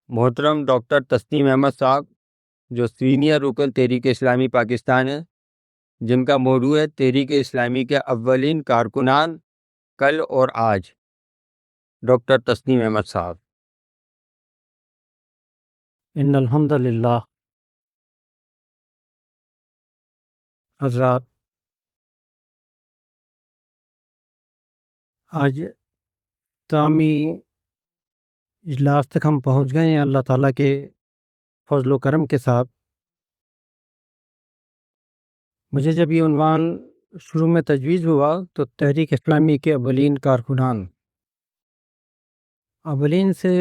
محترم ڈاکٹر تسنیم احمد صاحب، جو سینئر رکن تحریک اسلامی پاکستان ہے، جن کا موضوع ہے تحریک اسلامی کے اولین کارکنان کل اور آج، ڈاکٹر تسنیم احمد صاحب۔ ان الحمد للہ۔ حضرات، آج تامی اجلاس تک ہم پہنچ گئے ہیں اللہ تعالیٰ کے فضل و کرم کے ساتھ۔ مجھے جب یہ عنوان شروع میں تجویز ہوا تو تحریک اسلامی کے اولین کارکنان، اولین سے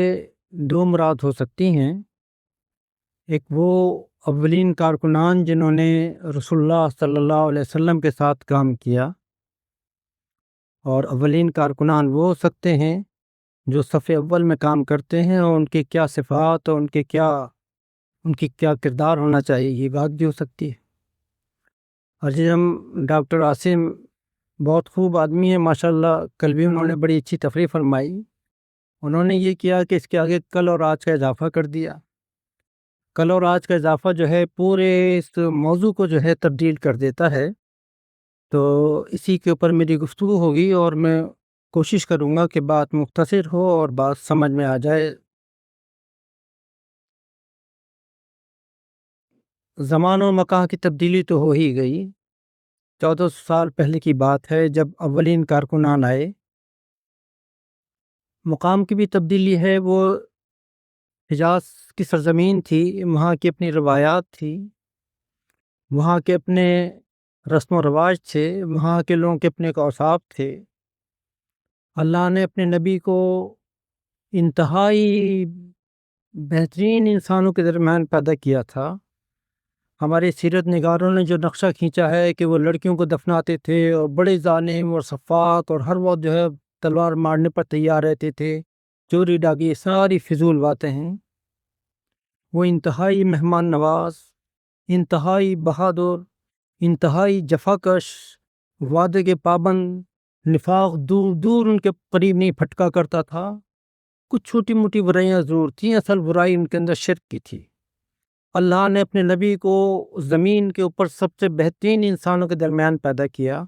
دو مراد ہو سکتی ہیں۔ ایک وہ اولین کارکنان جنہوں نے رسول اللہ صلی اللہ علیہ وسلم کے ساتھ کام کیا، اور اولین کارکنان وہ ہو سکتے ہیں جو صف اول میں کام کرتے ہیں، اور ان کی کیا صفات اور ان کی کیا کردار ہونا چاہیے، یہ بات بھی ہو سکتی ہے۔ اور ہم ڈاکٹر عاصم بہت خوب آدمی ہیں ماشاءاللہ، کل بھی انہوں نے بڑی اچھی تقریر فرمائی۔ انہوں نے یہ کیا کہ اس کے آگے کل اور آج کا اضافہ کر دیا۔ کل اور آج کا اضافہ جو ہے پورے اس موضوع کو جو ہے تبدیل کر دیتا ہے۔ تو اسی کے اوپر میری گفتگو ہوگی، اور میں کوشش کروں گا کہ بات مختصر ہو اور بات سمجھ میں آ جائے۔ زمان و مکان کی تبدیلی تو ہو ہی گئی۔ 1400 سال پہلے کی بات ہے جب اولین کارکنان آئے۔ مقام کی بھی تبدیلی ہے۔ وہ حجاز کی سرزمین تھی، وہاں کی اپنی روایات تھی، وہاں کے اپنے رسم و رواج تھے، وہاں کے لوگوں کے اپنے اوصاف تھے۔ اللہ نے اپنے نبی کو انتہائی بہترین انسانوں کے درمیان پیدا کیا تھا۔ ہمارے سیرت نگاروں نے جو نقشہ کھینچا ہے کہ وہ لڑکیوں کو دفناتے تھے، اور بڑے ظالم اور صفات، اور ہر وقت جو ہے تلوار مارنے پر تیار رہتے تھے، چوری ڈاکی، ساری فضول باتیں ہیں۔ وہ انتہائی مہمان نواز، انتہائی بہادر، انتہائی جفاکش، وعدے کے پابند، نفاق دور دور ان کے قریب نہیں پھٹکا کرتا تھا۔ کچھ چھوٹی موٹی برائیاں ضرور تھیں، اصل برائی ان کے اندر شرک کی تھی۔ اللہ نے اپنے نبی کو زمین کے اوپر سب سے بہترین انسانوں کے درمیان پیدا کیا۔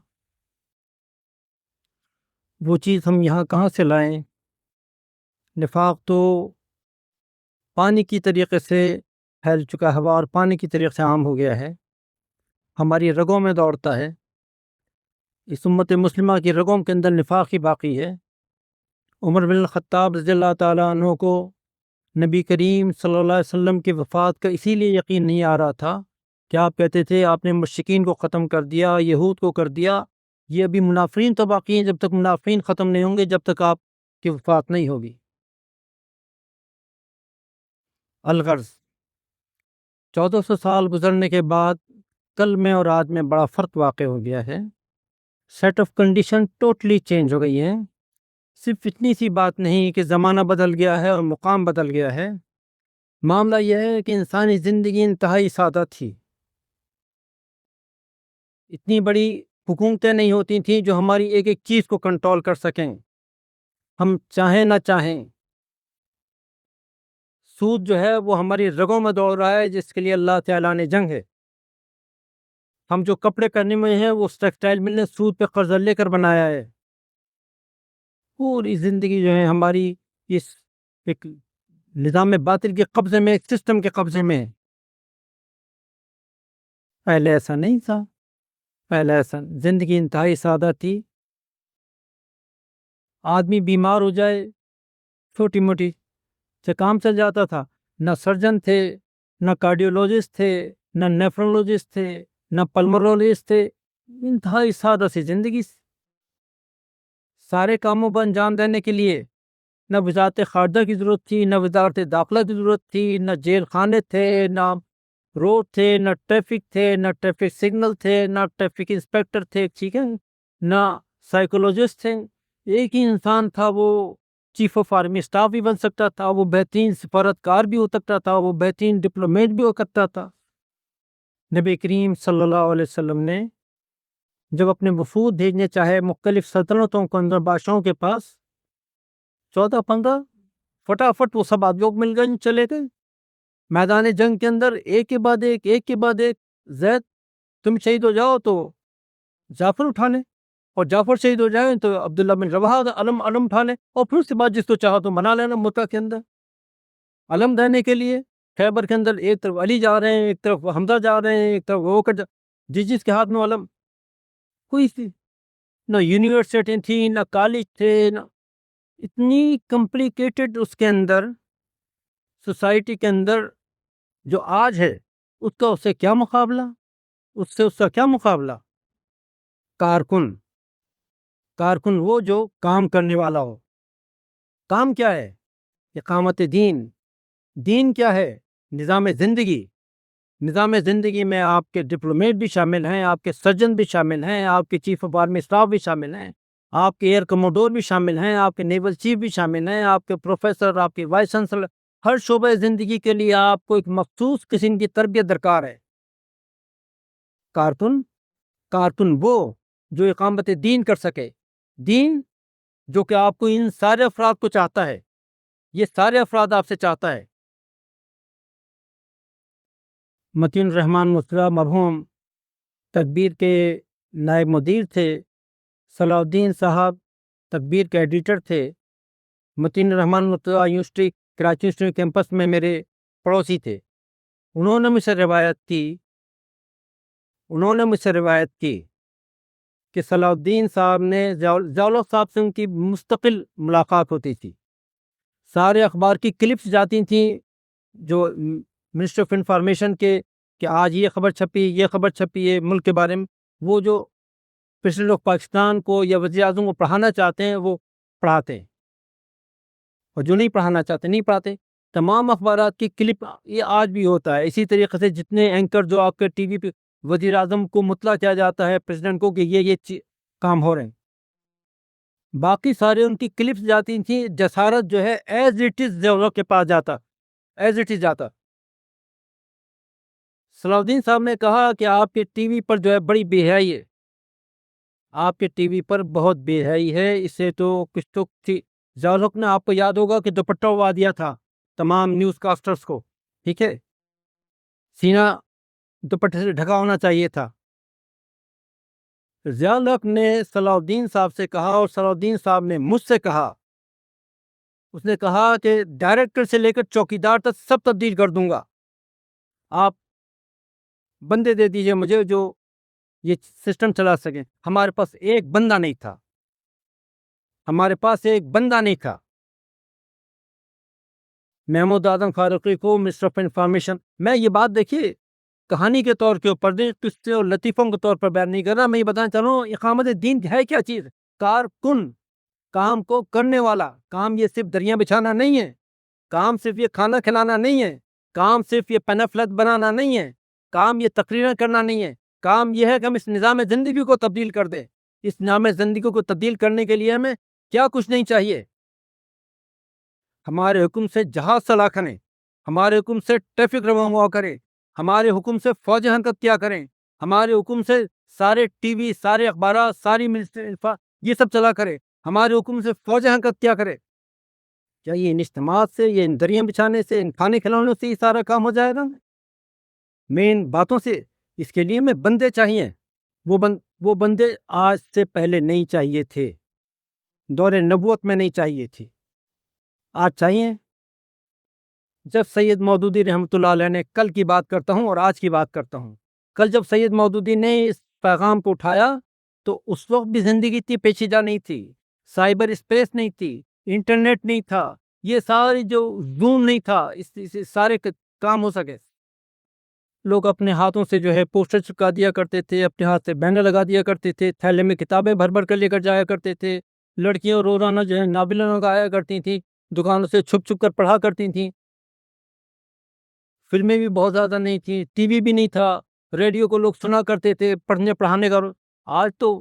وہ چیز ہم یہاں کہاں سے لائیں؟ نفاق تو پانی کی طریقے سے پھیل چکا ہے، اور پانی کی طریقے سے عام ہو گیا ہے، ہماری رگوں میں دوڑتا ہے۔ اس امت مسلمہ کی رگوں کے اندر نفاق ہی باقی ہے۔ عمر بن الخطاب رضی اللہ تعالیٰ عنہ کو نبی کریم صلی اللہ علیہ وسلم کی وفات کا اسی لیے یقین نہیں آ رہا تھا کہ آپ کہتے تھے آپ نے مشرکین کو ختم کر دیا، یہود کو کر دیا، یہ ابھی منافقین تو باقی ہیں، جب تک منافقین ختم نہیں ہوں گے جب تک آپ کی وفات نہیں ہوگی۔ الغرض 1400 سال گزرنے کے بعد کل میں اور آج میں بڑا فرق واقع ہو گیا ہے۔ Set of condition totally change ہو گئی ہے۔ صرف اتنی سی بات نہیں کہ زمانہ بدل گیا ہے اور مقام بدل گیا ہے، معاملہ یہ ہے کہ انسانی زندگی انتہائی سادہ تھی۔ اتنی بڑی حکومتیں نہیں ہوتی تھیں جو ہماری ایک ایک چیز کو کنٹرول کر سکیں، ہم چاہیں نہ چاہیں۔ سود جو ہے وہ ہماری رگوں میں دوڑ رہا ہے، جس کے لیے اللہ تعالیٰ نے جنگ ہے۔ ہم جو کپڑے پہننے میں ہیں وہ ٹیکسٹائل مل نے سود پہ قرضہ لے کر بنایا ہے۔ پوری زندگی جو ہے ہماری اس ایک نظام باطل کے قبضے میں، ایک سسٹم کے قبضے میں ہے۔ پہلے ایسا نہیں تھا، پہلے ایسا زندگی انتہائی سادہ تھی۔ آدمی بیمار ہو جائے چھوٹی موٹی سے کام چل جاتا تھا، نہ سرجن تھے، نہ کارڈیولوجسٹ تھے، نہ نیفرولوجسٹ تھے، نہ پلمولوجسٹ تھے۔ انتہائی سادہ سی زندگی، سارے کاموں پر انجام دینے کے لیے نہ وزارت خارجہ کی ضرورت تھی، نہ وزارت داخلہ کی ضرورت تھی، نہ جیل خانے تھے، نہ روڈ تھے، نہ ٹریفک تھے، نہ ٹریفک سگنل تھے، نہ ٹریفک انسپیکٹر تھے، ٹھیک ہے، نہ سائیکولوجسٹ تھے۔ ایک ہی انسان تھا، وہ چیف آف آرمی اسٹاف بھی بن سکتا تھا، وہ بہترین سفارتکار بھی ہو سکتا تھا، وہ بہترین ڈپلومیٹ بھی ہو سکتا تھا۔ نبی کریم صلی اللہ علیہ وسلم نے جب اپنے وفود بھیجنے چاہے مختلف سلطنتوں کے اندر بادشاہوں کے پاس، 14-15 فٹافٹ وہ سب آدمیوں کو مل گئے، چلے گئے میدان جنگ کے اندر، ایک کے بعد ایک زید تم شہید ہو جاؤ تو جعفر اٹھا لیں، اور جعفر شہید ہو جائیں تو عبداللہ بن رواحہ علم اٹھا لیں، اور پھر اس کے بعد جس کو چاہو تو بنا لینا مکہ کے اندر علم دینے کے لیے۔ خیبر کے اندر ایک طرف علی جا رہے ہیں، ایک طرف حمزہ جا رہے ہیں، ایک طرف وہ جس کے ہاتھ میں علم، کوئی نہ یونیورسٹی تھی، نہ کالج تھے، نہ اتنی کمپلیکیٹڈ اس کے اندر سوسائٹی کے اندر جو آج ہے، اس سے کیا مقابلہ، اس کا کیا مقابلہ؟ کارکن وہ جو کام کرنے والا ہو۔ کام کیا ہے؟ اقامت دین۔ دین کیا ہے؟ نظام زندگی۔ نظام زندگی میں آپ کے ڈپلومیٹ بھی شامل ہیں، آپ کے سرجن بھی شامل ہیں، آپ کے چیف آف آرمی اسٹاف بھی شامل ہیں، آپ کے ایئر کموڈور بھی شامل ہیں، آپ کے نیول چیف بھی شامل ہیں، آپ کے پروفیسر، آپ کے وائس چانسلر۔ ہر شعبہ زندگی کے لیے آپ کو ایک مخصوص قسم کی تربیت درکار ہے۔ کارکن وہ جو اقامت دین کر سکے، دین جو کہ آپ کو ان سارے افراد کو چاہتا ہے، یہ سارے افراد آپ سے چاہتا ہے۔ متین الرحمان مصرا مرحوم تکبیر کے نائب مدیر تھے، صلاح الدین صاحب تکبیر کے ایڈیٹر تھے۔ متین الرحمان مصرا یونیورسٹی کراچی یونیورسٹی کیمپس میں میرے پڑوسی تھے۔ انہوں نے مجھ سے روایت کی کہ صلاح الدین صاحب نے ضیاء صاحب سے ان کی مستقل ملاقات ہوتی تھی، سارے اخبار کی کلپس جاتی تھیں جو منسٹر آف انفارمیشن کے، کہ آج یہ خبر چھپی ہے ملک کے بارے میں، وہ جو پریزیڈنٹ آف پاکستان کو یا وزیر اعظم کو پڑھانا چاہتے ہیں وہ پڑھاتے ہیں، اور جو نہیں پڑھانا چاہتے نہیں پڑھاتے۔ تمام اخبارات کی کلپ یہ آج بھی ہوتا ہے۔ اسی طریقے سے جتنے اینکر جو آپ کے ٹی وی پہ وزیر اعظم کو مطلع کیا جاتا ہے پریزیڈنٹ کو کہ یہ کام ہو رہے ہیں، باقی سارے ان کی کلپس جاتی تھیں۔ جسارت جو ہے ایز اٹ از ضیاء کے پاس جاتا، ایز اٹ از جاتا۔ صلاح الدین صاحب نے کہا کہ آپ کے ٹی وی پر جو ہے بڑی بے حیائی ہے، آپ کے ٹی وی پر بہت بے حیائی ہے، اسے تو کچھ تو تھی۔ ضیاء نے آپ کو یاد ہوگا کہ دوپٹہ اڑا دیا تھا تمام نیوز کاسٹرز کو، ٹھیک ہے، سینہ دوپٹے سے ڈھکا ہونا چاہیے تھا۔ ضیاء نے صلاح الدین صاحب سے کہا، اور صلاح الدین صاحب نے مجھ سے کہا، اس نے کہا کہ ڈائریکٹر سے لے کر چوکیدار تک سب تبدیل کر دوں گا، آپ بندے دے دیجئے مجھے جو یہ سسٹم چلا سکیں۔ ہمارے پاس ایک بندہ نہیں تھا، محمود اعظم فاروقی کو منسٹر آف انفارمیشن، میں یہ بات دیکھیے کہانی کے طور کے اوپر نہیں، قصے اور لطیفوں کے طور پر بیان نہیں کر رہا، میں یہ بتانا چاہ رہا ہوں اقامت دین ہے کیا چیز؟ کارکن، کام کو کرنے والا۔ کام یہ صرف دریاں بچھانا نہیں ہے، کام صرف یہ کھانا کھلانا نہیں ہے، کام صرف یہ پینفلت بنانا نہیں ہے، کام یہ تقریریں کرنا نہیں ہے، کام یہ ہے کہ ہم اس نظام زندگی کو تبدیل کر دیں۔ اس نظام زندگی کو تبدیل کرنے کے لیے ہمیں کیا کچھ نہیں چاہیے؟ ہمارے حکم سے جہاز چلا کریں، ہمارے حکم سے ٹریفک رواں کریں، ہمارے حکم سے فوج حرکت کیا کریں، ہمارے حکم سے سارے ٹی وی، سارے اخبارات، ساری یہ سب چلا کرے، ہمارے حکم سے فوج حرکت کیا کرے۔ کیا یہ ان اجتماعات سے، یہ ان دریاں بچھانے سے، ان کھانے کھلانے سے یہ سارا کام ہو جائے گا؟ مین باتوں سے اس کے لیے ہمیں بندے چاہیے۔ وہ بندے آج سے پہلے نہیں چاہیے تھے، دور نبوت میں نہیں چاہیے تھے، آج چاہیے۔ جب سید مودودی رحمۃ اللہ علیہ نے، کل کی بات کرتا ہوں اور آج کی بات کرتا ہوں، کل جب سید مودودی نے اس پیغام کو اٹھایا تو اس وقت بھی زندگی اتنی پیچیدہ نہیں تھی، سائبر اسپیس نہیں تھی، انٹرنیٹ نہیں تھا، یہ ساری جو زوم نہیں تھا، اس سارے کام ہو سکے۔ لوگ اپنے ہاتھوں سے جو ہے پوسٹر چپکا دیا کرتے تھے، اپنے ہاتھ سے بینر لگا دیا کرتے تھے، تھیلے میں کتابیں بھر بھر کر لے کر جایا کرتے تھے، لڑکیاں روزانہ جو ہے ناولیں لگایا کرتی تھیں، دکانوں سے چھپ چھپ کر پڑھا کرتی تھیں، فلمیں بھی بہت زیادہ نہیں تھیں، ٹی وی بھی نہیں تھا، ریڈیو کو لوگ سنا کرتے تھے پڑھنے پڑھانے کا۔ آج تو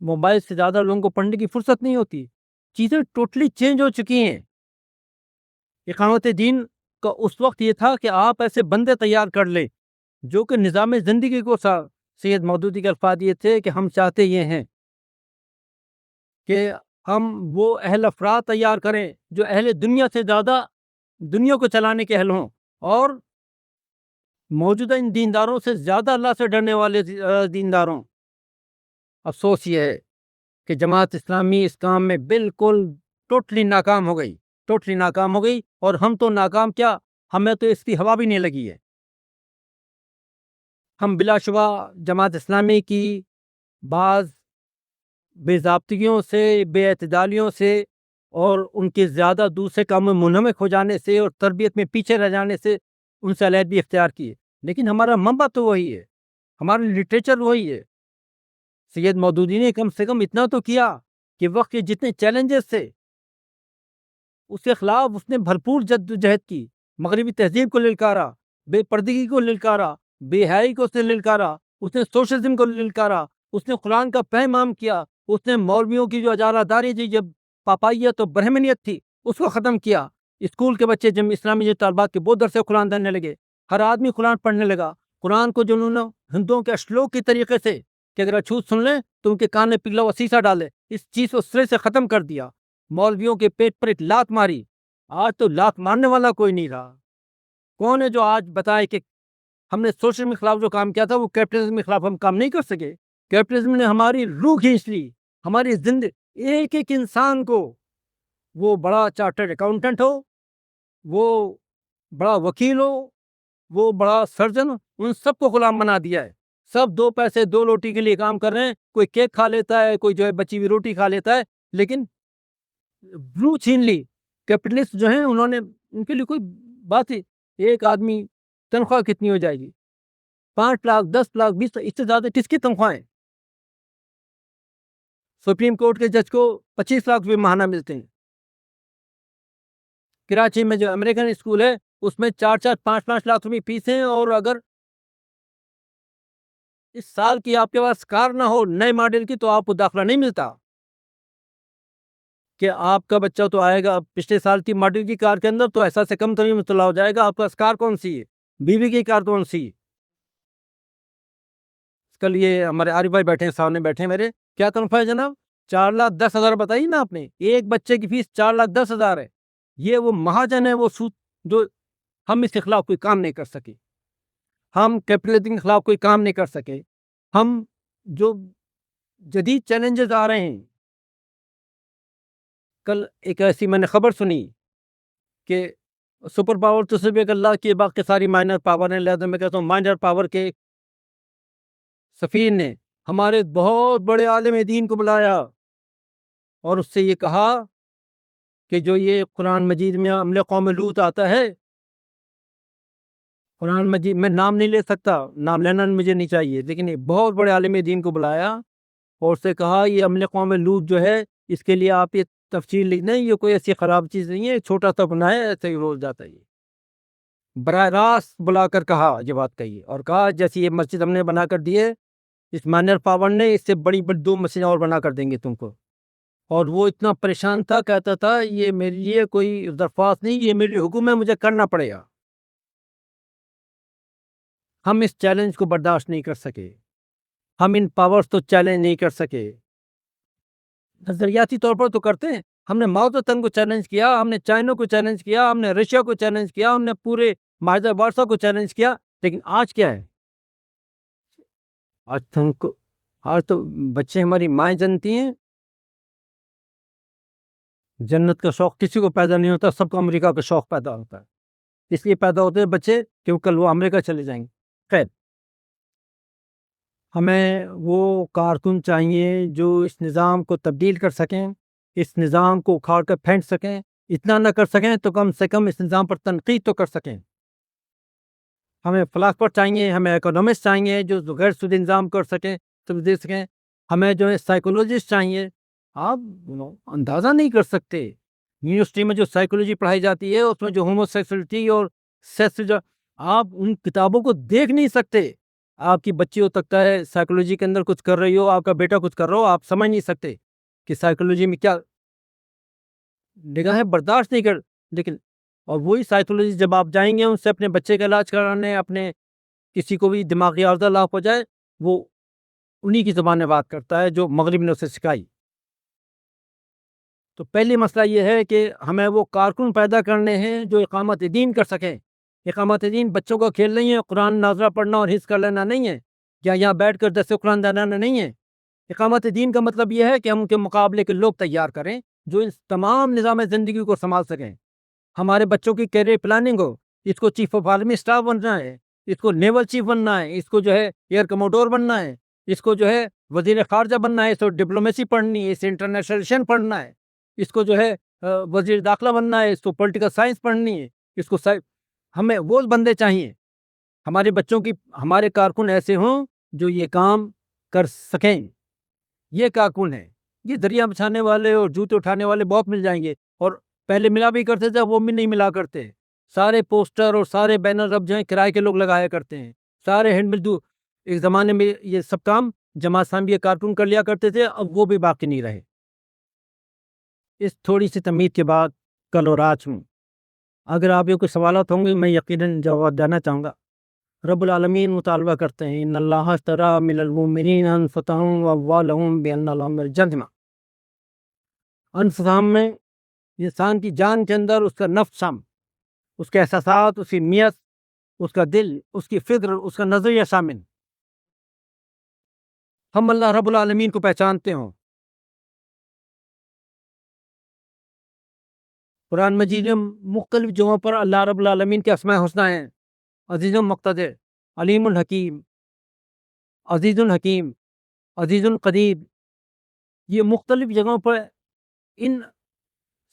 موبائل سے زیادہ لوگوں کو پڑھنے کی فرصت نہیں ہوتی، چیزیں ٹوٹلی چینج ہو چکی ہیں۔ اقامت دین کا اس وقت یہ تھا کہ آپ ایسے بندے تیار کر لیں جو کہ نظام زندگی کو سید مودودی کے الفاظ یہ تھے کہ ہم چاہتے یہ ہیں کہ ہم وہ اہل افراد تیار کریں جو اہل دنیا سے زیادہ دنیا کو چلانے کے اہل ہوں، اور موجودہ ان دینداروں سے زیادہ اللہ سے ڈرنے والے دینداروں۔ افسوس یہ ہے کہ جماعت اسلامی اس کام میں بالکل ٹوٹلی ناکام ہو گئی، اور ہم تو ناکام کیا، ہمیں تو اس کی ہوا بھی نہیں لگی ہے۔ ہم بلا شبہ جماعت اسلامی کی بعض بے ضابطگیوں سے، بے اعتدالیوں سے، اور ان کے زیادہ دوسرے کام میں منہمک ہو جانے سے اور تربیت میں پیچھے رہ جانے سے ان سے علیحدگی اختیار کی ہے، لیکن ہمارا منبع تو وہی ہے، ہمارا لٹریچر وہی ہے۔ سید مودودی نے کم سے کم اتنا تو کیا کہ وقت کے جتنے چیلنجز تھے اس کے خلاف اس نے بھرپور جد و جہد کی، مغربی تہذیب کو للکارا، بے پردگی کو للکارا، بے حیائی کو اس نے للکارا، اس نے سوشلزم کو للکارا، اس نے قرآن کا پیغام کیا، اس نے مولویوں کی جو اجارہ داری تھی، جب پاپائیت اور برہمنیت تھی، اس کو ختم کیا۔ اسکول کے بچے جب اسلامی طالبات کے بہت در سے قرآن پڑھنے لگے، ہر آدمی قرآن پڑھنے لگا۔ قرآن کو جو انہوں نے ہندوؤں کے اشلوک کی طریقے سے کہ اگر اچھوت سن لیں تو ان کے کان میں پگھلا ہوا سیسا ڈالے، اس چیز کو سرے سے ختم کر دیا۔ مولویوں کے پیٹ پر ایک لات ماری، آج تو لات مارنے والا کوئی نہیں رہا۔ کون ہے جو آج بتائے کہ ہم نے سوشل کے خلاف جو کام کیا تھا وہ کیپٹلزم کے خلاف ہم کام نہیں کر سکے؟ کیپٹلزم نے ہماری روح کھینچ لی، ہماری زندگی، ایک ایک انسان کو، وہ بڑا چارٹرڈ اکاؤنٹنٹ ہو، وہ بڑا وکیل ہو، وہ بڑا سرجن، ان سب کو غلام بنا دیا ہے۔ سب دو پیسے دو روٹی کے لیے کام کر رہے ہیں، کوئی کیک کھا لیتا ہے، کوئی جو ہے بچی ہوئی روٹی کھا لیتا ہے، لیکن روح چھین لی۔ کیپٹلسٹ جو ہیں انہوں نے، ان کے لیے کوئی بات ہی، ایک آدمی تنخواہ کتنی ہو جائے گی؟ 5 لاکھ 10 لاکھ 20 لاکھ، اس سے زیادہ کس کی تنخواہیں؟ سپریم کورٹ کے جج کو 25 لاکھ روپے ماہانہ ملتے ہیں۔ کراچی میں جو امریکن اسکول ہے اس میں 4 5 لاکھ روپے فیس ہیں، اور اگر اس سال کی آپ کے پاس کار نہ ہو نئے ماڈل کی تو آپ کو داخلہ نہیں ملتا۔ کہ آپ کا بچہ تو آئے گا پچھلے سال کی ماڈل کی کار کے اندر تو ایسا سے کم ترین مطلع ہو جائے گا، آپ کے پاس کار کون سی ہے، بیوی کی کار کون سی ہے؟ کل یہ ہمارے عارف بھائی بیٹھے ہیں، سامنے بیٹھے ہیں میرے، کیا تنخواہ ہے جناب؟ 4,10,000 بتائی نا آپ نے، ایک بچے کی فیس 4,10,000 ہے۔ یہ وہ مہاجن ہے، وہ سود، جو ہم اس کے خلاف کوئی کام نہیں کر سکے، ہم کیپٹلزم کے خلاف کوئی کام نہیں کر سکے۔ ہم جو جدید چیلنجز آ رہے ہیں، کل ایک ایسی میں نے خبر سنی کہ سپر پاور تو صرف ایک اللہ کی، باقی ساری مائنر پاور ہیں، لہذا میں کہتا ہوں مائنر پاور کے سفیر نے ہمارے بہت بڑے عالم دین کو بلایا اور اس سے یہ کہا کہ جو یہ قرآن مجید میں عمل قوم لوط آتا ہے، قرآن مجید میں نام نہیں لے سکتا، نام لینا مجھے نہیں چاہیے، لیکن یہ بہت بڑے عالم دین کو بلایا اور اس سے کہا یہ عمل قوم لوط جو ہے اس کے لیے آپ یہ تفصیل لکھ دیں، یہ کوئی ایسی خراب چیز نہیں ہے، چھوٹا سا بنائے ایسے ہی روز جاتا ہے۔ براہ راست بلا کر کہا، یہ بات کہی، اور کہا جیسی یہ مسجد ہم نے بنا کر دی ہے، اس مائنر پاور نے اس سے بڑی بڑی 2 مسجدیں اور بنا کر دیں گے تم کو۔ اور وہ اتنا پریشان تھا، کہتا تھا یہ میرے لیے کوئی درخواست نہیں، یہ میری حکم ہے، مجھے کرنا پڑے گا۔ ہم اس چیلنج کو برداشت نہیں کر سکے، ہم ان پاورز تو چیلنج نہیں کر سکے۔ نظریاتی طور پر تو کرتے ہیں، ہم نے ماؤ تنگ کو چیلنج کیا، ہم نے چائنا کو چیلنج کیا، ہم نے رشیا کو چیلنج کیا، ہم نے پورے معاہدہ وارسا کو چیلنج کیا، لیکن آج کیا ہے؟ آج تو بچے ہماری مائیں جنتی ہیں۔ جنت کا شوق کسی کو پیدا نہیں ہوتا، سب کو امریکہ کا شوق پیدا ہوتا ہے، اس لیے پیدا ہوتے ہیں بچے کہ کل وہ امریکہ چلے جائیں گے۔ خیر، ہمیں وہ کارکن چاہیے جو اس نظام کو تبدیل کر سکیں، اس نظام کو اکھاڑ کر پھینک سکیں، اتنا نہ کر سکیں تو کم سے کم اس نظام پر تنقید تو کر سکیں۔ ہمیں فلاسفر چاہیے، ہمیں اکنامسٹ چاہیے جو غیر سودی نظام کر سکیں، دے سکیں، ہمیں جو ہے سائیکولوجسٹ چاہیے۔ آپ اندازہ نہیں کر سکتے، یونیورسٹی میں جو سائیکولوجی پڑھائی جاتی ہے اس میں جو ہومو سیکسولیٹی اور سیکس، جو آپ ان کتابوں کو دیکھ نہیں سکتے۔ آپ کی بچی ہو سکتا ہے سائیکولوجی کے اندر کچھ کر رہی ہو، آپ کا بیٹا کچھ کر رہا ہو، آپ سمجھ نہیں سکتے کہ سائیکولوجی میں کیا نگاہیں برداشت نہیں کر، لیکن اور وہی سائیکولوجی جب آپ جائیں گے ان سے اپنے بچے کا علاج کرانے، اپنے کسی کو بھی دماغی عارضہ لاحق ہو جائے، وہ انہی کی زبان میں بات کرتا ہے جو مغرب نے اسے سکھائی۔ تو پہلی مسئلہ یہ ہے کہ ہمیں وہ کارکن پیدا کرنے ہیں جو اقامت دین کر سکیں۔ اقامت دین بچوں کو کھیل نہیں ہے، قرآن ناظرہ پڑھنا اور حفظ کر لینا نہیں ہے، یا یہاں بیٹھ کر درس قرآن دینا نہیں ہے۔ اقامت دین کا مطلب یہ ہے کہ ہم ان کے مقابلے کے لوگ تیار کریں جو اس تمام نظام زندگی کو سنبھال سکیں۔ ہمارے بچوں کی کیریئر پلاننگ ہو، اس کو چیف آف آرمی اسٹاف بننا ہے، اس کو نیول چیف بننا ہے، اس کو جو ہے ایئر کموڈور بننا ہے، اس کو جو ہے وزیر خارجہ بننا ہے، اس کو ڈپلومیسی پڑھنی ہے، اس انٹرنیشنل ریلیشن پڑھنا ہے، اس کو جو ہے وزیر داخلہ بننا ہے، اس کو پولیٹیکل سائنس پڑھنی ہے، اس کو ہمیں وہ بندے چاہیے۔ ہمارے بچوں کی ہمارے کارکن ایسے ہوں جو یہ کام کر سکیں۔ یہ کارکن ہیں۔ یہ دریا بچھانے والے اور جوتے اٹھانے والے بہت مل جائیں گے، اور پہلے ملا بھی کرتے تھے، وہ بھی نہیں ملا کرتے۔ سارے پوسٹر اور سارے بینر اب جو ہیں کرائے کے لوگ لگایا کرتے ہیں، سارے ہینڈ بل ایک زمانے میں یہ سب کام جماعت اسلامی کارٹون کر لیا کرتے تھے، اب وہ بھی باقی نہیں رہے۔ اس تھوڑی سی تمہید کے بعد کل اور آج ہوں، اگر آپ یہ کوئی سوالات ہوں گے میں یقیناً جواب دینا چاہوں گا۔ رب العالمین مطالبہ کرتے ہیں ان اللہ اشتری من المؤمنین انفسهم واموالهم بان لهم الجنہ۔ انفسهم میں انسان کی جان کے اندر اس کا نفس شامل، اس کے احساسات، اس کی نیت، اس کا دل، اس کی فکر، اس کا نظریہ شامل۔ ہم اللہ رب العالمین کو پہچانتے ہوں۔ قرآن مجید میں مختلف جگہوں پر اللہ رب العالمین کے اسماء حسنی ہیں، عزیز مقتدر، علیم الحکیم، عزیز الحکیم، عزیز القدیر۔ یہ مختلف جگہوں پر ان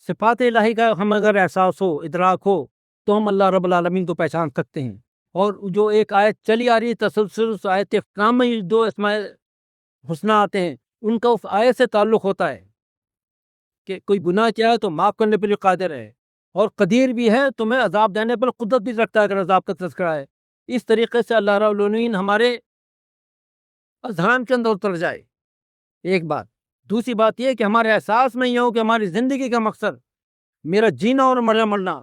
صفات الہی کا ہم اگر احساس ہو، ادراک ہو، تو ہم اللہ رب العالمین کو پہچان سکتے ہیں۔ اور جو ایک آیت چلی آ رہی ہے تسلسل، اس آیت اختتام میں دو اسماء حسنی آتے ہیں، ان کا اس آیت سے تعلق ہوتا ہے کہ کوئی گناہ کیا ہے تو معاف کرنے پر قادر ہے، اور قدیر بھی ہے، تمہیں عذاب دینے پر قدرت بھی رکھتا ہے اگر عذاب کا تذکرہ ہے۔ اس طریقے سے اللہ رب العالمین ہمارے اذہان کے اندر اتر جائے، ایک بات۔ دوسری بات یہ کہ ہمارے احساس میں یہ ہو کہ ہماری زندگی کا مقصد میرا جینا اور مرنا،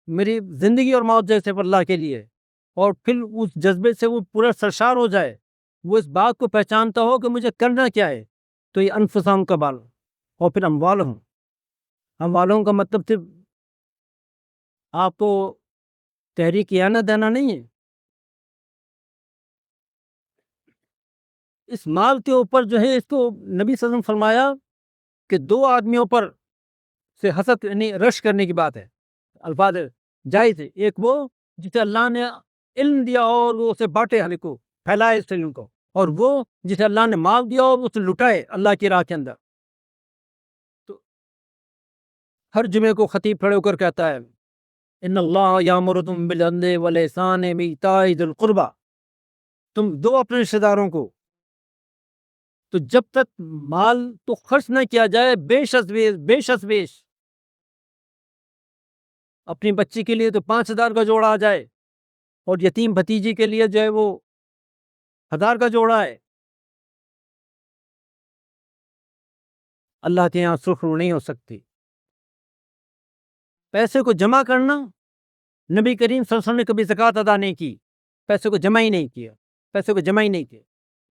میری زندگی اور موت جیسے اللہ کے لیے، اور پھر اس جذبے سے وہ پورا سرشار ہو جائے، وہ اس بات کو پہچانتا ہو کہ مجھے کرنا کیا ہے۔ تو یہ انفسهم کا بال، اور پھر اموالهم کا مطلب صرف آپ کو تحریک اعانت دینا نہیں ہے۔ اس مال کے اوپر جو ہے، اس کو نبی صلی اللہ علیہ وسلم فرمایا کہ دو آدمیوں پر سے حسد یعنی رش کرنے کی بات ہے، الفاظ جائز ہے۔ ایک وہ جسے اللہ نے علم دیا اور وہ اسے بانٹے، ہر کو پھیلائے اس علم کو، اور وہ جسے اللہ نے مال دیا اور اسے لٹائے اللہ کی راہ کے اندر۔ تو ہر جمعے کو خطیب کھڑے ہو کر کہتا ہے ان اللہ یامرکم بالعدل والاحسان وایتاء ذی القربی، تم دو اپنے رشتہ داروں کو، تو جب تک مال تو خرچ نہ کیا جائے بیش اپنی بچی کے لیے تو 5,000 کا جوڑا آ جائے، اور یتیم بھتیجی کے لیے جو ہے وہ 1,000 کا جوڑا ہے، اللہ کے یہاں سرخرو نہیں ہو سکتی۔ پیسے کو جمع کرنا، نبی کریم صلی اللہ علیہ وسلم نے کبھی زکوٰۃ ادا نہیں کی، پیسے کو جمع ہی نہیں کیا،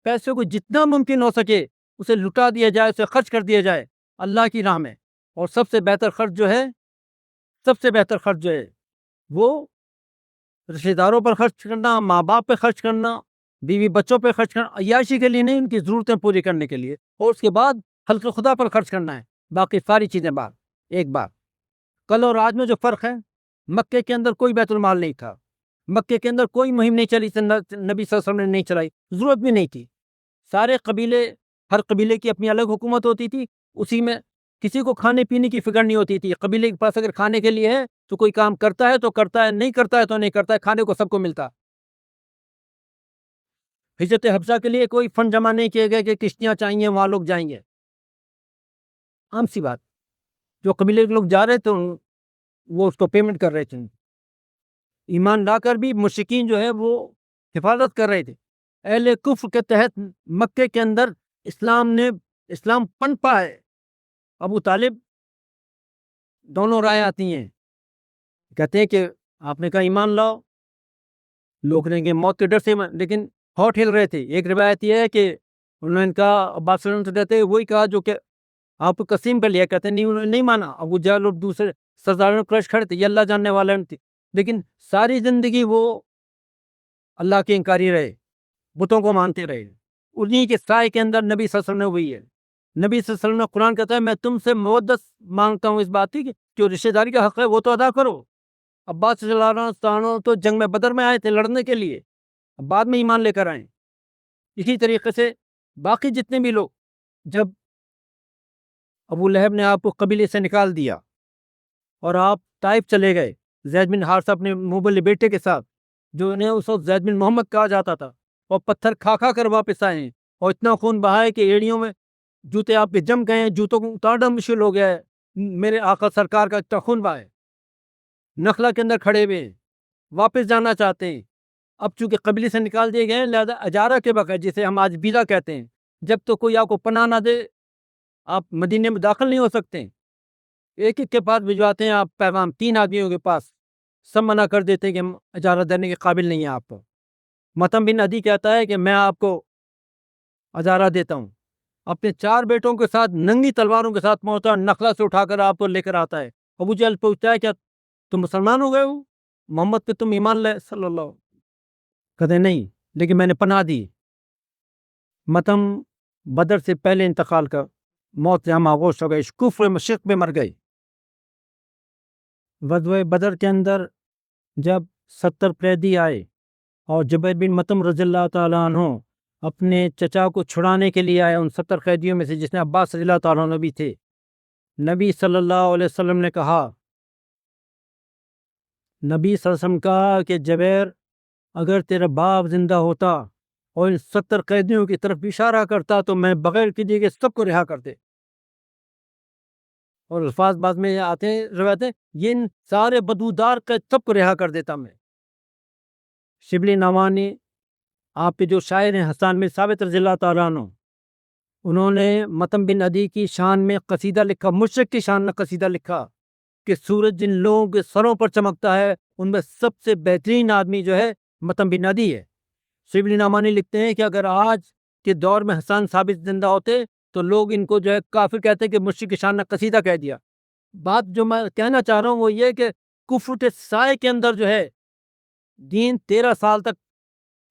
پیسے کو جتنا ممکن ہو سکے اسے لٹا دیا جائے، اسے خرچ کر دیا جائے اللہ کی راہ میں۔ اور سب سے بہتر خرچ جو ہے وہ رشتہ داروں پر خرچ کرنا، ماں باپ پہ خرچ کرنا، بیوی بچوں پہ خرچ کرنا، عیاشی کے لیے نہیں، ان کی ضرورتیں پوری کرنے کے لیے، اور اس کے بعد خلق خدا پر خرچ کرنا ہے، باقی ساری چیزیں بعد۔ ایک بات، کل اور آج میں جو فرق ہے، مکے کے اندر کوئی بیت المال نہیں تھا، مکے کے اندر کوئی مہم نہیں چلی، نبی صلی اللہ علیہ وسلم نے نہیں چلائی، ضرورت بھی نہیں تھی۔ سارے قبیلے، ہر قبیلے کی اپنی الگ حکومت ہوتی تھی، اسی میں کسی کو کھانے پینے کی فکر نہیں ہوتی تھی۔ قبیلے کے پاس اگر کھانے کے لیے ہے تو کوئی کام کرتا ہے تو کرتا ہے، نہیں کرتا ہے تو نہیں کرتا ہے، کھانے کو سب کو ملتا۔ ہجرت حبشہ کے لیے کوئی فنڈ جمع نہیں کیے گئے کہ کشتیاں چاہیے وہاں لوگ جائیں گے، عام سی بات۔ جو قبیلے کے لوگ جا رہے تھے وہ اس کو پیمنٹ کر رہے تھے، ایمان لا کر بھی مشرکین جو ہے وہ حفاظت کر رہے تھے۔ اہل کفر کے تحت مکے کے اندر اسلام پنپا ہے۔ ابو طالب، دونوں رائے آتی ہیں، کہتے ہیں کہ آپ نے کہا ایمان لاؤ، لوگ کہیں گے موت کے ڈر سے، لیکن ہاتھ ہل رہے تھے۔ ایک روایت یہ ہے کہ انہوں نے کہا عباس سے کہتے وہی کہا جو کہ آپ کو تسلیم کر لیا، کہتے ہیں نہیں، انہوں نے نہیں مانا۔ ابو جہل اور دوسرے سرداروں کریش کھڑے تھے، یہ اللہ جاننے والا تھے، لیکن ساری زندگی وہ اللہ کے انکاری رہے، بتوں کو مانتے رہے۔ انہی کے سائے کے اندر نبی صلی اللہ علیہ وسلم ہوئی ہے۔ نبی صلی اللہ علیہ وسلم نے قرآن کہتا ہے میں تم سے مودت مانگتا ہوں اس بات کی کہ جو رشتہ داری کا حق ہے وہ تو ادا کرو۔ عباس رضی اللہ عنہ تو جنگ میں بدر میں آئے تھے لڑنے کے لیے، بعد میں ایمان لے کر آئے۔ اسی طریقے سے باقی جتنے بھی لوگ، جب ابو لہب نے آپ کو قبیلے سے نکال دیا اور آپ طائف چلے گئے زید بن حارثہ اپنے مبلغ بیٹے کے ساتھ، جو انہیں اس وقت زید بن محمد کہا جاتا تھا، اور پتھر کھا کھا کر واپس آئے ہیں، اور اتنا خون بہا ہے کہ ایڑیوں میں جوتے آپ کے جم گئے ہیں، جوتوں کو اتارنا مشکل ہو گیا ہے، میرے آقا سرکار کا اتنا خون بہا ہے۔ نخلا کے اندر کھڑے ہوئے ہیں، واپس جانا چاہتے ہیں۔ اب چونکہ قبیلے سے نکال دیے گئے ہیں، لہذا اجارہ کے بغیر، جسے ہم آج ویزا کہتے ہیں، جب تو کوئی آپ کو پناہ نہ دے آپ مدینے میں داخل نہیں ہو سکتے۔ ایک ایک کے پاس بھجواتے ہیں آپ پیغام، 3 آدمیوں کے پاس، سب منع کر دیتے ہیں کہ ہم اجارہ دینے کے قابل نہیں ہیں آپ کو۔ متم بن عدی کہتا ہے کہ میں آپ کو اجارہ دیتا ہوں، اپنے 4 بیٹوں کے ساتھ ننگی تلواروں کے ساتھ پہنچتا، نخلا سے اٹھا کر آپ کو لے کر آتا ہے۔ ابو جہل پوچھتا ہے کیا تم مسلمان ہو گئے ہو؟ محمد پہ تم ایمان لے صلی اللہ، کہتے نہیں، لیکن میں نے پناہ دی۔ متم بدر سے پہلے انتقال کر موت سے ہم آغوش ہو گئے، کفر مشرق میں مر گئے۔ غزوہ بدر کے اندر جب 70 قیدی آئے اور جبیر بن مطعم رضی اللہ تعالیٰ عنہ اپنے چچا کو چھڑانے کے لیے آئے، ان 70 قیدیوں میں سے جس نے عباس رضی اللہ تعالیٰ عنہ بھی تھے، نبی صلی اللہ علیہ وسلم نے کہا، نبی صلی اللہ علیہ وسلم کہا کہ جبیر اگر تیرا باپ زندہ ہوتا اور ان 70 قیدیوں کی طرف اشارہ کرتا تو میں بغیر کسی کے سب کو رہا کرتے۔ اور الفاظ بعد میں آتے ہیں روایتیں، یہ ان سارے بدودار قید سب کو رہا کر دیتا میں۔ شبلی نوانی آپ کے جو شاعر ہیں حسان بن ثابت رضی اللہ تعالیٰ عنہ، انہوں نے متم بن عدی کی شان میں قصیدہ لکھا، مشرق کی شان میں قصیدہ لکھا کہ سورج جن لوگوں کے سروں پر چمکتا ہے ان میں سب سے بہترین آدمی جو ہے متم بن عدی ہے۔ شبلی نعمانی لکھتے ہیں کہ اگر آج کے دور میں حسان ثابت زندہ ہوتے تو لوگ ان کو جو ہے کافر کہتے کہ مشرق کی شان میں قصیدہ کہہ دیا۔ بات جو میں کہنا چاہ رہا ہوں وہ یہ کہ کفر کے سائے کے اندر جو ہے دین 13 سال تک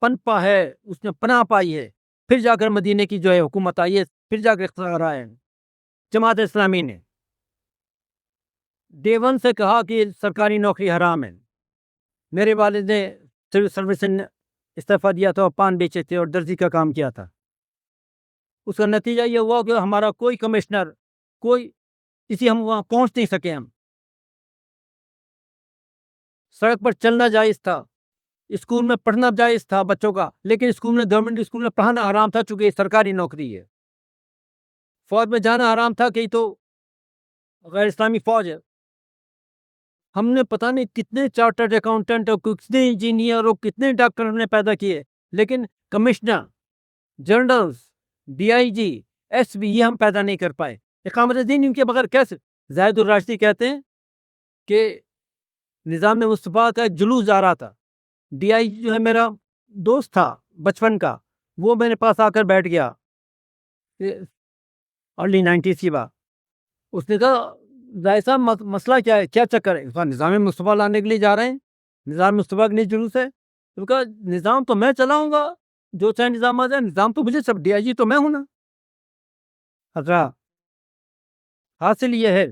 پنپا ہے، اس نے پناہ پائی ہے، پھر جا کر مدینے کی جو ہے حکومت آئی ہے، پھر جا کر اقتدار آیا ہے۔ جماعت اسلامی نے ڈے 1 سے کہا کہ سرکاری نوکری حرام ہے۔ میرے والد نے سول سروس سے استعفیٰ دیا تھا اور پان بیچے تھے اور درزی کا کام کیا تھا۔ اس کا نتیجہ یہ ہوا کہ ہمارا کوئی کمشنر، کوئی ہم وہاں پہنچ نہیں سکے۔ ہم سڑک پر چلنا جائز تھا، اسکول میں پڑھنا جائز تھا بچوں کا، لیکن اسکول میں، گورنمنٹ اسکول میں پڑھانا حرام تھا چونکہ یہ سرکاری نوکری ہے۔ فوج میں جانا حرام تھا کہ تو غیر اسلامی فوج ہے۔ ہم نے پتہ نہیں کتنے چارٹرڈ اکاؤنٹنٹ اور کتنے انجینئر اور کتنے ڈاکٹر ہم نے پیدا کیے، لیکن commissioner, generals, D I G, S P یہ ہم پیدا نہیں کر پائے۔ اقامت دین ان کے بغیر کیسے؟ زاہد الراشدی کہتے ہیں کہ نظام مصطفیٰ کا ایک جلوس جا رہا تھا، ڈی آئی جو ہے میرا دوست تھا بچپن کا، وہ میرے پاس آ کر بیٹھ گیا ارلی 90s کی بات۔ اس نے کہا زاہد صاحب مسئلہ کیا ہے، کیا چکر ہے؟ کہا نظام مصطفیٰ لانے کے لیے جا رہے ہیں، نظام مصطفیٰ کے لیے جلوس ہے۔ تو کہا نظام تو میں چلاؤں گا، جو چاہے نظام آ جائے، نظام تو مجھے سب، ڈی آئی جی تو میں ہوں نا۔ حضرات حاصل یہ ہے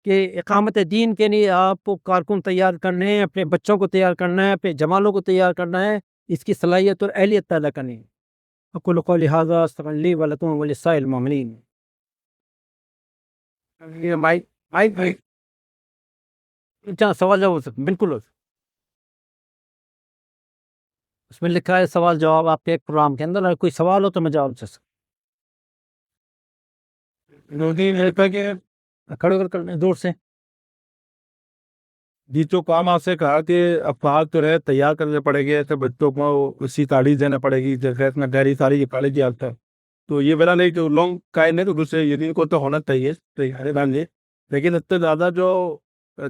کہ اقامت دین کے لیے آپ کو کارکن تیار کرنے ہیں، اپنے بچوں کو تیار کرنا ہے، اپنے جوانوں کو تیار کرنا ہے، اس کی صلاحیت اور اہلیت پیدا کرنی ہے۔ اقول قولی ھذا استغفر لی ولکم ولسائر المؤمنین۔ سوال جواب بالکل اس میں لکھا ہے سوال جواب آپ کے ایک پروگرام کے اندر، اگر کوئی سوال ہو تو میں جواب دے سکتا ہوں۔ کھڑے ہو کر کرنے دور سے جی، تو کام آپ سے کہا کہ افراد جو ہے تیار کرنے پڑے گے، ایسے بچوں کو اسی تعلیم دینا پڑے گی جیسے اس میں ڈیری ساری کالج کی حالت ہے، تو یہ بلا نہیں جو لانگ کائن ہے تو دوسرے یہ کو تو ہونا چاہیے تیاری بان لیے، لیکن اس سے زیادہ جو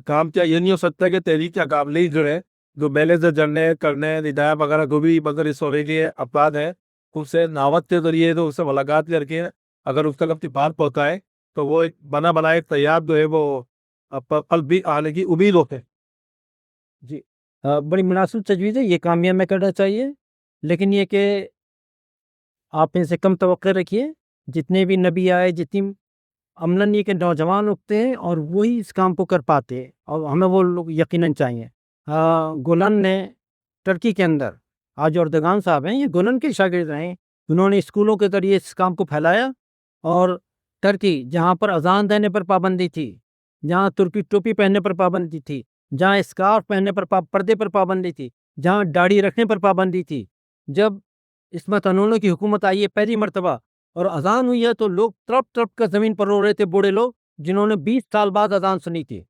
کام کیا یہ نہیں ہو سکتا کہ تحریک یا قابلی جو ہے جو بیلے سے جڑنے کرنے ہدایات وغیرہ کو بھی مگر اس ہونے کے افراد ہیں، اس سے ناوت کے ذریعے تو اس سے ملاقات کر کے اگر اس کا لفظ بات پہنچا ہے تو وہ ایک بنا بنائے تیار جو ہے وہ پل بھی آنے کی امید ہوتے ہیں. جی بڑی مناسب تجویز ہے، یہ کامیاب میں کرنا چاہیے، لیکن یہ کہ آپ ان سے کم توقع رکھیے. جتنے بھی نبی آئے، جتنی عملاً یہ کہ نوجوان اٹھتے ہیں اور وہی اس کام کو کر پاتے ہیں، اور ہمیں وہ لوگ یقیناً چاہیے. گولن نے ترکی کے اندر، آج اردگان صاحب ہیں، یہ گولن کے شاگرد ہیں، انہوں نے اسکولوں کے ذریعے اس کام کو پھیلایا. اور ترکی جہاں پر اذان دینے پر پابندی تھی، جہاں ترکی ٹوپی پہننے پر پابندی تھی، جہاں اسکارف پہننے پر پردے پر پابندی تھی، جہاں داڑھی رکھنے پر پابندی تھی، جب عصمت انونا کی حکومت آئی ہے پہلی مرتبہ اور اذان ہوئی ہے تو لوگ تڑپ تڑپ کر زمین پر رو رہے تھے، بوڑھے لوگ جنہوں نے 20 سال بعد اذان سنی تھی.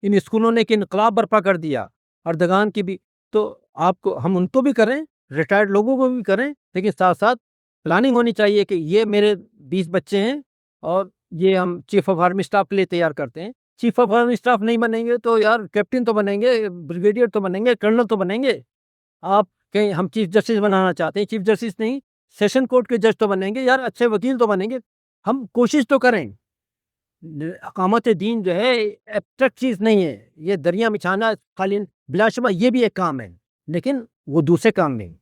ان اسکولوں نے ایک انقلاب برپا کر دیا. اردگان کی بھی تو آپ کو ہم ان کو بھی کریں، ریٹائرڈ لوگوں کو بھی کریں، لیکن ساتھ ساتھ پلاننگ ہونی چاہیے کہ یہ میرے 20 بچے ہیں اور یہ ہم چیف آف آرمی اسٹاف کے لیے تیار کرتے ہیں. چیف آف آرمی اسٹاف نہیں بنیں گے تو یار کیپٹن تو بنیں گے، بریگیڈیئر تو بنیں گے، کرنل تو بنیں گے. آپ کہیں ہم چیف جسٹس بنانا چاہتے ہیں، چیف جسٹس نہیں، سیشن کورٹ کے جج تو بنیں گے، یار اچھے وکیل تو بنیں گے. ہم کوشش تو کریں. اقامت دین جو ہے ایبسٹریکٹ چیز نہیں ہے، یہ دریا بچھانا خالی بلا شبہ یہ بھی ایک کام ہے، لیکن وہ دوسرے کام نہیں.